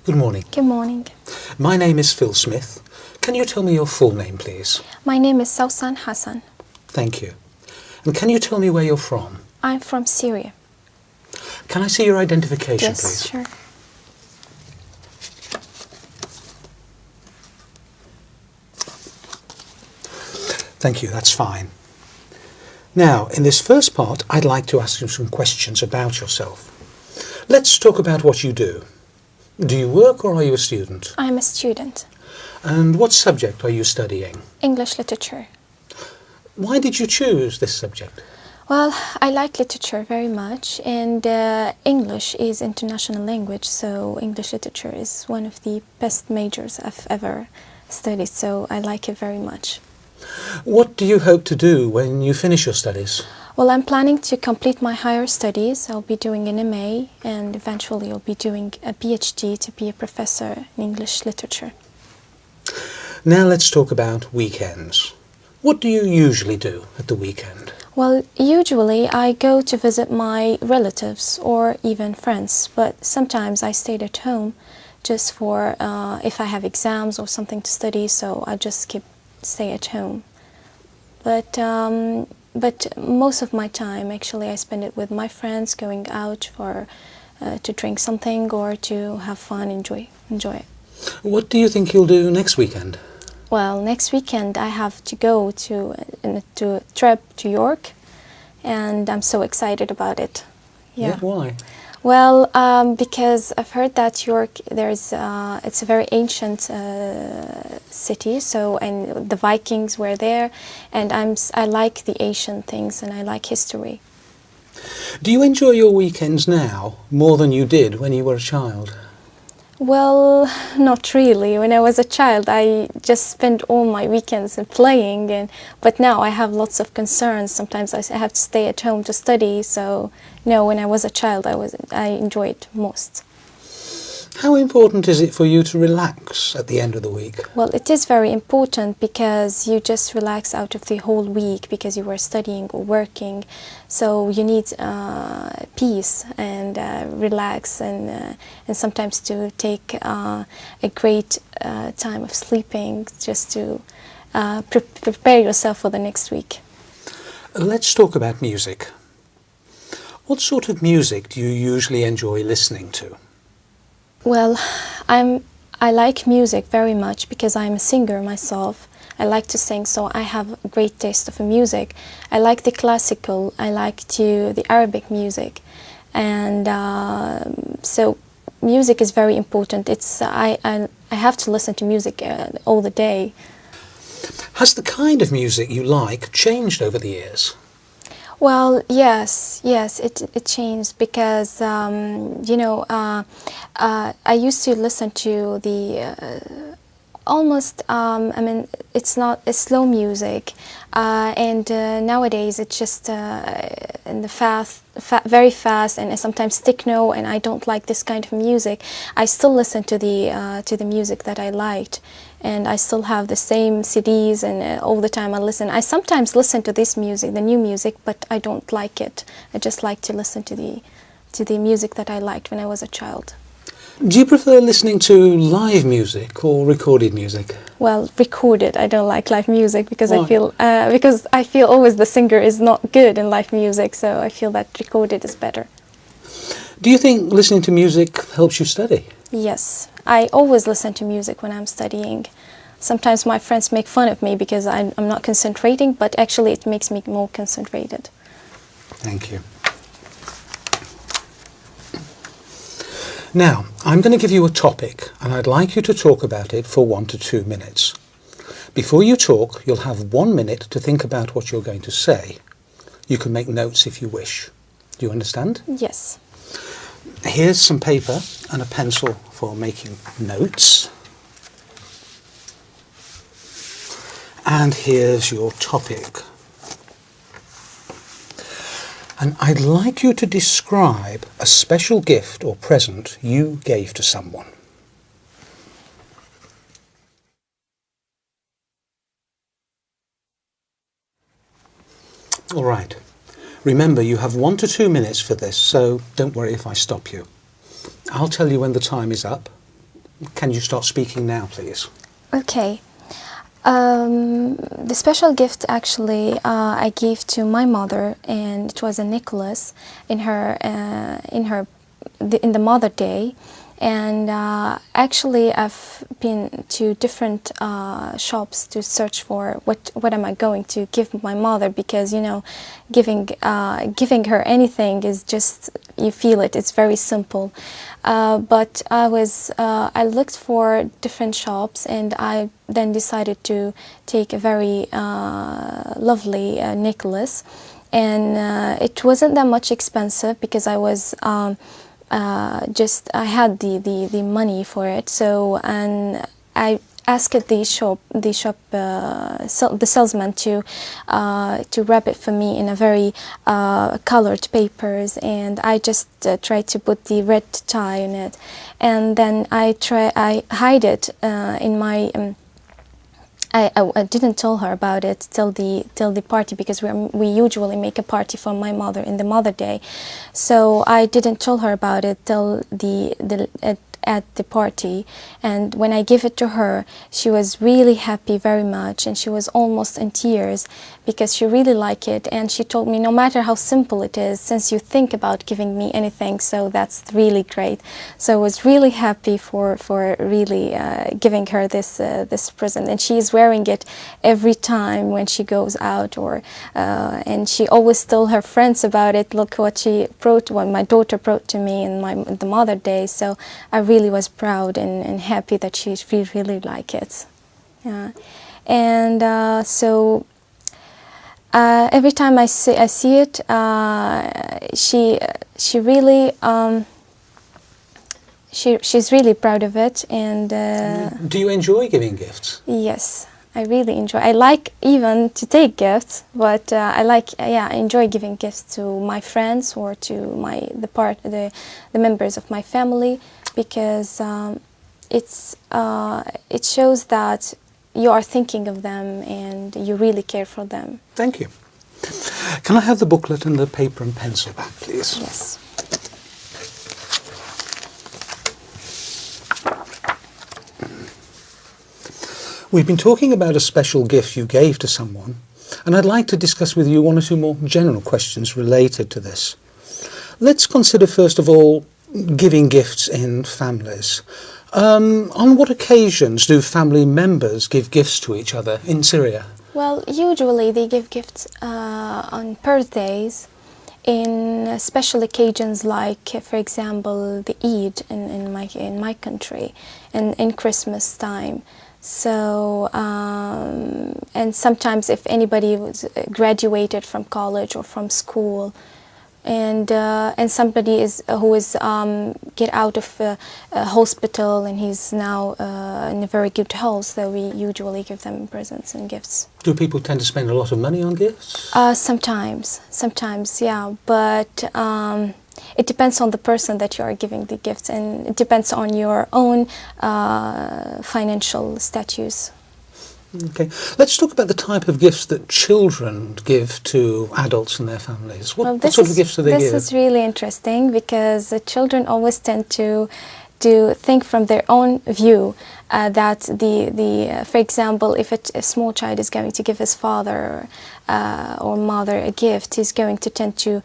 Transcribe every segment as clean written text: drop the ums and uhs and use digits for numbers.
Good morning. Good morning. My name is Phil Smith. Can you tell me your full name, please? My name is Hasan. Thank you. And can you tell me where you're from? I'm from Syria. Can I see your identification, Yes, please? sure. Thank you, that's fine. Now, in this first part, I'd like to ask you some questions about yourself. Let's talk about what you do. Do you work or are you a student? I'm a student. And what subject are you studying? English literature. Why did you choose this subject? Well, I like literature very much, and English is international language, so English literature is one of the best majors I've ever studied, so I like it very much. What do you hope to do when you finish your studies? Well, I'm planning to complete my higher studies. I'll be doing an MA, and eventually I'll be doing a PhD to be a professor in English literature. Now let's talk about weekends. What do you usually do at the weekend? Well, usually I go to visit my relatives or even friends, but sometimes I stay at home just for if I have exams or something to study, so I just stay at home. But most of my time, actually, I spend it with my friends, going out for to drink something or to have fun, enjoy it. What do you think you'll do next weekend? Well, next weekend I have to go to a trip to York, and I'm so excited about it. Yeah, why? Well, because I've heard that York, it's a very ancient city, and the Vikings were there, and I like the ancient things and I like history. Do you enjoy your weekends now more than you did when you were a child? Well, not really. When I was a child, I just spent all my weekends playing, but now I have lots of concerns. Sometimes I have to stay at home to study, so no, when I was a child, I enjoyed most. How important is it for you to relax at the end of the week? Well, it is very important because you just relax out of the whole week because you were studying or working. So you need peace and relax and sometimes to take a great time of sleeping just to prepare yourself for the next week. Let's talk about music. What sort of music do you usually enjoy listening to? Well, I like music very much because I'm a singer myself. I like to sing, so I have a great taste of music. I like the classical, I like the Arabic music, and so music is very important. I have to listen to music all the day. Has the kind of music you like changed over the years? Well, yes, it changed because I used to listen to the almost it's slow music, and nowadays it's just in the very fast, and sometimes techno, and I don't like this kind of music. I still listen to the music that I liked, and I still have the same CDs, and all the time I listen. I sometimes listen to this music, the new music, but I don't like it. I just like to listen to the music that I liked when I was a child. Do you prefer listening to live music or recorded music? Well, recorded. I don't like live music because Why? I feel always the singer is not good in live music, so I feel that recorded is better. Do you think listening to music helps you study? Yes, I always listen to music when I'm studying. Sometimes my friends make fun of me because I'm not concentrating, but actually it makes me more concentrated. Thank you. Now, I'm going to give you a topic, and I'd like you to talk about it for 1 to 2 minutes. Before you talk, you'll have 1 minute to think about what you're going to say. You can make notes if you wish. Do you understand? Yes. Here's some paper and a pencil for making notes. And here's your topic. And I'd like you to describe a special gift or present you gave to someone. All right. Remember, you have 1 to 2 minutes for this, so don't worry if I stop you. I'll tell you when the time is up, Can you start speaking now, please? Okay. The special gift actually I gave to my mother, and it was a necklace in the Mother Day. And actually, I've been to different shops to search for what am I going to give my mother, because you know, giving her anything is just, you feel it. It's very simple. But I looked for different shops, and I then decided to take a very lovely necklace, and it wasn't that much expensive because I was. I had the money for it, so, and I asked the salesman to wrap it for me in a very colored papers, and I just tried to put the red tie in it, and then I hide it in my. I didn't tell her about it till the party, because we usually make a party for my mother in the Mother Day, so I didn't tell her about it till at the party. And when I gave it to her, she was really happy very much, and she was almost in tears because she really liked it, and she told me, no matter how simple it is, since you think about giving me anything, so that's really great. So I was really happy for really giving her this present, and she's wearing it every time when she goes out, or and she always tell her friends about it. Look what my daughter brought to me in the Mother Day. So I really was proud and happy that she really liked it. Yeah. And so every time I see it, she really she's really proud of it. And do you enjoy giving gifts? Yes, I really enjoy. I like even to take gifts, but I enjoy giving gifts to my friends or to the members of my family, because it shows that you are thinking of them and you really care for them. Thank you. Can I have the booklet and the paper and pencil back, please? Yes. We've been talking about a special gift you gave to someone, and I'd like to discuss with you one or two more general questions related to this. Let's consider first of all giving gifts in families. On what occasions do family members give gifts to each other in Syria? Well, usually they give gifts on birthdays, in special occasions like, for example, the Eid in my country, and in Christmas time. So, and sometimes if anybody was graduated from college or from school, and somebody who is get out of a hospital and he's now in a very good health, so we usually give them presents and gifts. Do people tend to spend a lot of money on gifts? Sometimes, yeah, but it depends on the person that you are giving the gifts, and it depends on your own financial status. Okay, let's talk about the type of gifts that children give to adults and their families. What sort of gifts do they give? This is really interesting, because the children always tend to think from their own view. That for example, if a small child is going to give his father or mother a gift, he's going to tend to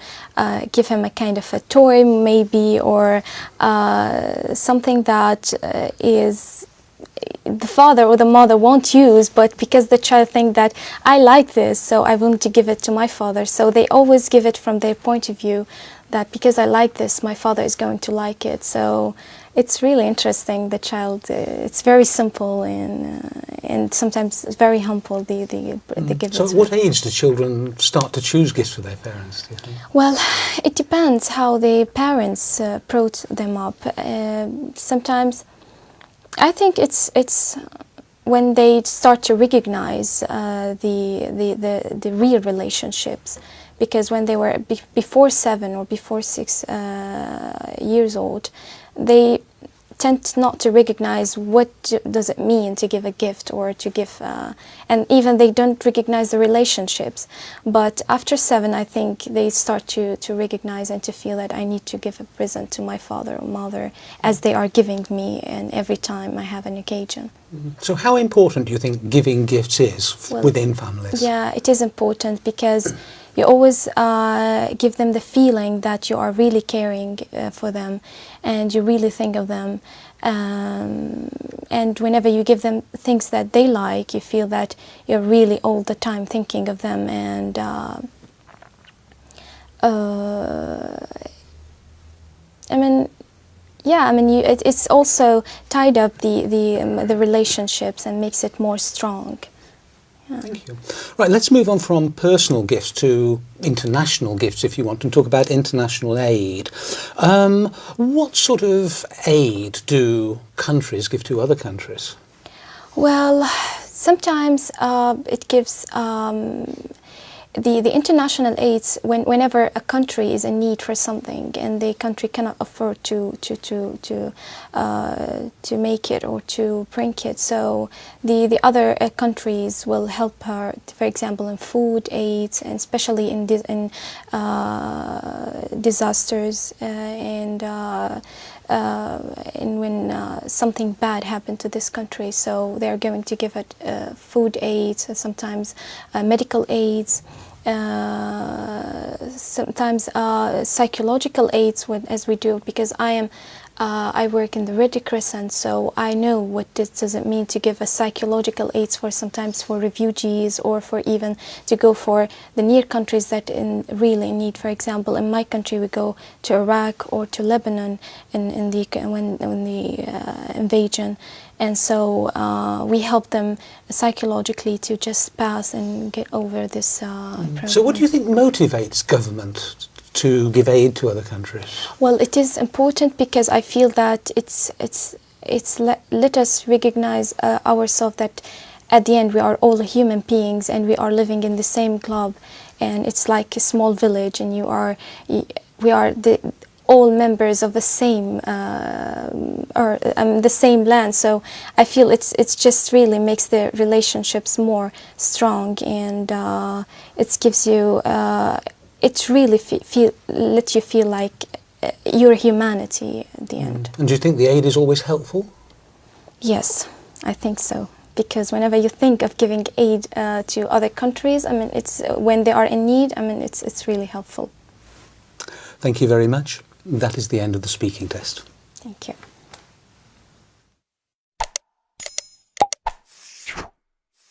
give him a kind of a toy, maybe, or something that is the father or the mother won't use, but because the child thinks that I like this, so I want to give it to my father. So they always give it from their point of view, that because I like this, my father is going to like it. So it's really interesting. The child, it's very simple and sometimes very humble. The gifts. So at what age do children start to choose gifts for their parents, do you think? Well, it depends how the parents brought them up. Sometimes I think it's when they start to recognize the real relationships, because when they were before 7 or before 6 years old, they tend not to recognize what does it mean to give a gift or to give, and even they don't recognize the relationships. But after 7, I think they start to recognize and to feel that I need to give a present to my father or mother as they are giving me, and every time I have an occasion. So how important do you think giving gifts is within families? Yeah, it is important because you always give them the feeling that you are really caring for them and you really think of them. And whenever you give them things that they like, you feel that you're really all the time thinking of them. And it's also tied up the relationships and makes it more strong. Yeah. Thank you. Right, let's move on from personal gifts to international gifts, if you want, and talk about international aid. What sort of aid do countries give to other countries? Well, sometimes it gives the international aids whenever a country is in need for something and the country cannot afford to make it or to bring it, so the other countries will help her, for example, in food aids, and especially in disasters and when something bad happened to this country, so they're going to give it food aids, sometimes medical aids, sometimes psychological aids, as we do, because I work in the Red Crescent, so I know what does it mean to give a psychological aids for sometimes for refugees or for even to go for the near countries that really need. For example, in my country we go to Iraq or to Lebanon when the invasion, and so we help them psychologically to just pass and get over this problem. So what do you think motivates government to give aid to other countries? Well, it is important because I feel that let us recognize ourselves that at the end we are all human beings and we are living in the same club, and it's like a small village, and we are all members of the same the same land. So I feel it's just really makes the relationships more strong, and it gives you. It really lets you feel like your humanity at the end. And do you think the aid is always helpful? Yes, I think so. Because whenever you think of giving aid to other countries, it's when they are in need. It's really helpful. Thank you very much. That is the end of the speaking test. Thank you.